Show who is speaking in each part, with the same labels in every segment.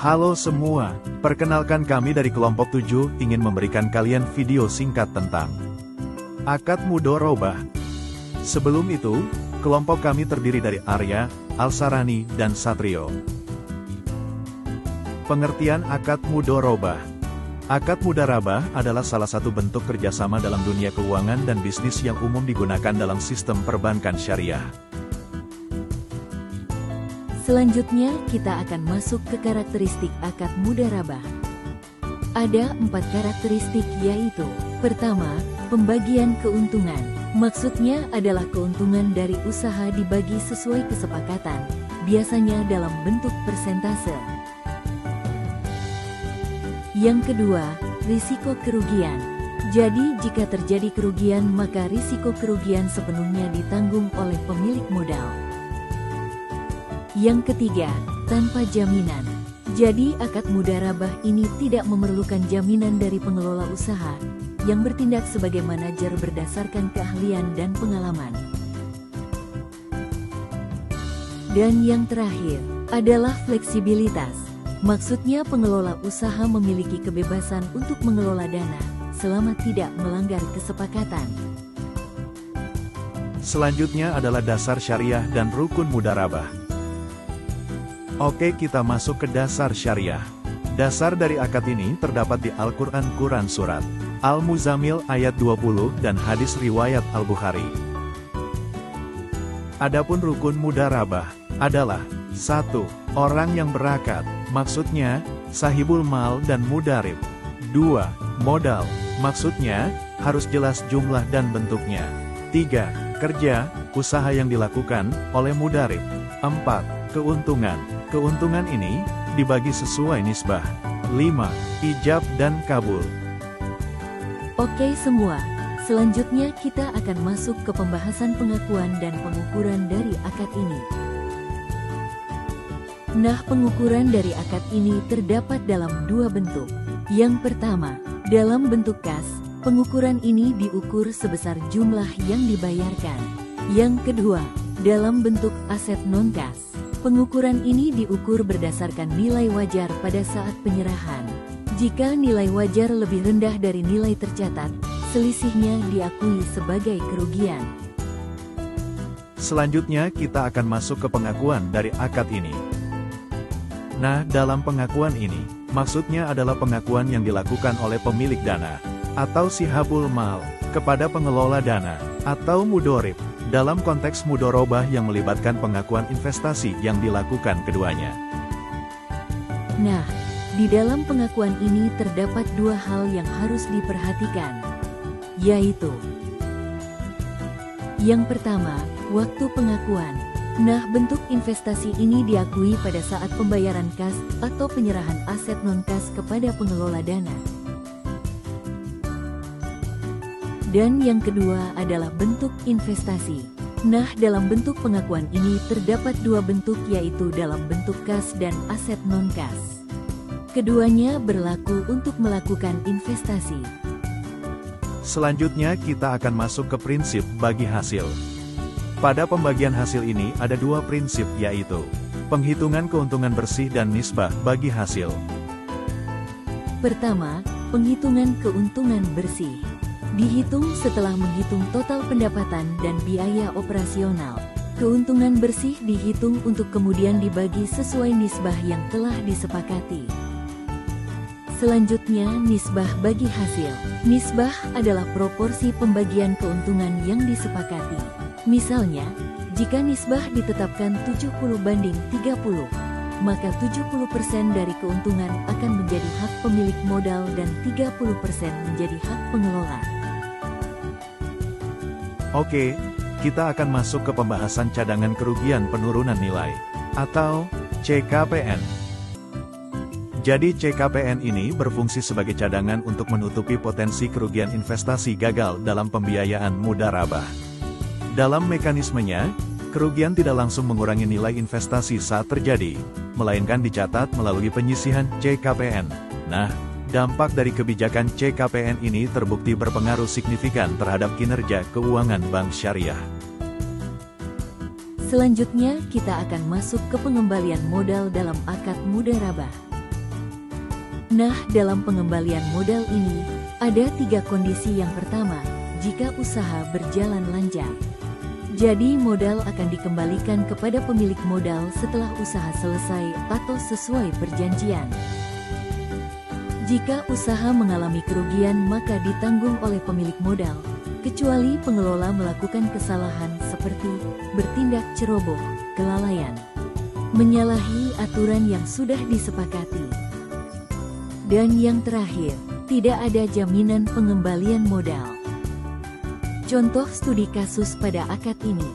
Speaker 1: Halo semua, perkenalkan kami dari kelompok 7 ingin memberikan kalian video singkat tentang akad mudharabah. Sebelum itu, kelompok kami terdiri dari Arya, Alsarani, dan Satrio. Pengertian akad mudharabah. Akad mudharabah adalah salah satu bentuk kerjasama dalam dunia keuangan dan bisnis yang umum digunakan dalam sistem perbankan syariah.
Speaker 2: Selanjutnya, kita akan masuk ke karakteristik akad mudharabah. Ada 4 karakteristik yaitu, pertama, pembagian keuntungan. Maksudnya adalah keuntungan dari usaha dibagi sesuai kesepakatan, biasanya dalam bentuk persentase. Yang kedua, risiko kerugian. Jadi, jika terjadi kerugian maka risiko kerugian sepenuhnya ditanggung oleh pemilik modal. Yang ketiga, tanpa jaminan. Jadi akad mudharabah ini tidak memerlukan jaminan dari pengelola usaha, yang bertindak sebagai manajer berdasarkan keahlian dan pengalaman. Dan yang terakhir, adalah fleksibilitas. Maksudnya pengelola usaha memiliki kebebasan untuk mengelola dana, selama tidak melanggar kesepakatan.
Speaker 1: Selanjutnya adalah dasar syariah dan rukun mudharabah. Oke, kita masuk ke dasar syariah. Dasar dari akad ini terdapat di Al-Quran Quran Surat Al-Muzammil ayat 20 dan hadis riwayat Al-Bukhari. Adapun rukun mudharabah adalah 1. Orang yang berakad, maksudnya sahibul mal dan mudharib. 2. Modal, maksudnya harus jelas jumlah dan bentuknya. 3. Kerja, usaha yang dilakukan oleh mudharib. 4. Keuntungan. Keuntungan ini dibagi sesuai nisbah. 5. Ijab dan kabul.
Speaker 2: Oke semua, selanjutnya kita akan masuk ke pembahasan pengakuan dan pengukuran dari akad ini. Nah, pengukuran dari akad ini terdapat dalam 2 bentuk. Yang pertama, dalam bentuk kas, pengukuran ini diukur sebesar jumlah yang dibayarkan. Yang kedua, dalam bentuk aset non-kas. Pengukuran ini diukur berdasarkan nilai wajar pada saat penyerahan. Jika nilai wajar lebih rendah dari nilai tercatat, selisihnya diakui sebagai kerugian.
Speaker 1: Selanjutnya kita akan masuk ke pengakuan dari akad ini. Nah, dalam pengakuan ini, maksudnya adalah pengakuan yang dilakukan oleh pemilik dana, atau sihabul mal, kepada pengelola dana, atau mudharib, dalam konteks mudharabah yang melibatkan pengakuan investasi yang dilakukan keduanya.
Speaker 2: Nah, di dalam pengakuan ini terdapat 2 hal yang harus diperhatikan, yaitu yang pertama, waktu pengakuan. Nah, bentuk investasi ini diakui pada saat pembayaran kas atau penyerahan aset non-kas kepada pengelola dana. Dan yang kedua adalah bentuk investasi. Nah, dalam bentuk pengakuan ini terdapat 2 bentuk yaitu dalam bentuk kas dan aset non-kas. Keduanya berlaku untuk melakukan investasi.
Speaker 1: Selanjutnya kita akan masuk ke prinsip bagi hasil. Pada pembagian hasil ini ada 2 prinsip yaitu penghitungan keuntungan bersih dan nisbah bagi hasil.
Speaker 2: Pertama, penghitungan keuntungan bersih. Dihitung setelah menghitung total pendapatan dan biaya operasional. Keuntungan bersih dihitung untuk kemudian dibagi sesuai nisbah yang telah disepakati. Selanjutnya, nisbah bagi hasil. Nisbah adalah proporsi pembagian keuntungan yang disepakati. Misalnya, jika nisbah ditetapkan 70/30, maka 70% dari keuntungan akan menjadi hak pemilik modal dan 30% menjadi hak pengelola.
Speaker 1: Oke, kita akan masuk ke pembahasan cadangan kerugian penurunan nilai, atau CKPN. Jadi CKPN ini berfungsi sebagai cadangan untuk menutupi potensi kerugian investasi gagal dalam pembiayaan mudharabah. Dalam mekanismenya, kerugian tidak langsung mengurangi nilai investasi saat terjadi, melainkan dicatat melalui penyisihan CKPN. Nah, dampak dari kebijakan CKPN ini terbukti berpengaruh signifikan terhadap kinerja keuangan bank syariah.
Speaker 2: Selanjutnya, kita akan masuk ke pengembalian modal dalam akad mudharabah. Nah, dalam pengembalian modal ini, ada 3 kondisi. Yang pertama, jika usaha berjalan lancar. Jadi modal akan dikembalikan kepada pemilik modal setelah usaha selesai atau sesuai perjanjian. Jika usaha mengalami kerugian maka ditanggung oleh pemilik modal, kecuali pengelola melakukan kesalahan seperti bertindak ceroboh, kelalaian, menyalahi aturan yang sudah disepakati. Dan yang terakhir, tidak ada jaminan pengembalian modal. Contoh studi kasus pada akad ini.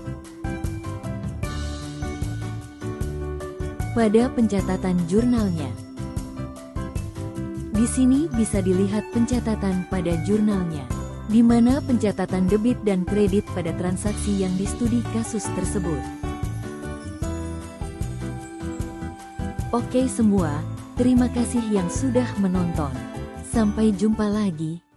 Speaker 2: Pada pencatatan jurnalnya. Di sini bisa dilihat pencatatan pada jurnalnya, di mana pencatatan debit dan kredit pada transaksi yang distudi kasus tersebut. Oke semua, terima kasih yang sudah menonton. Sampai jumpa lagi.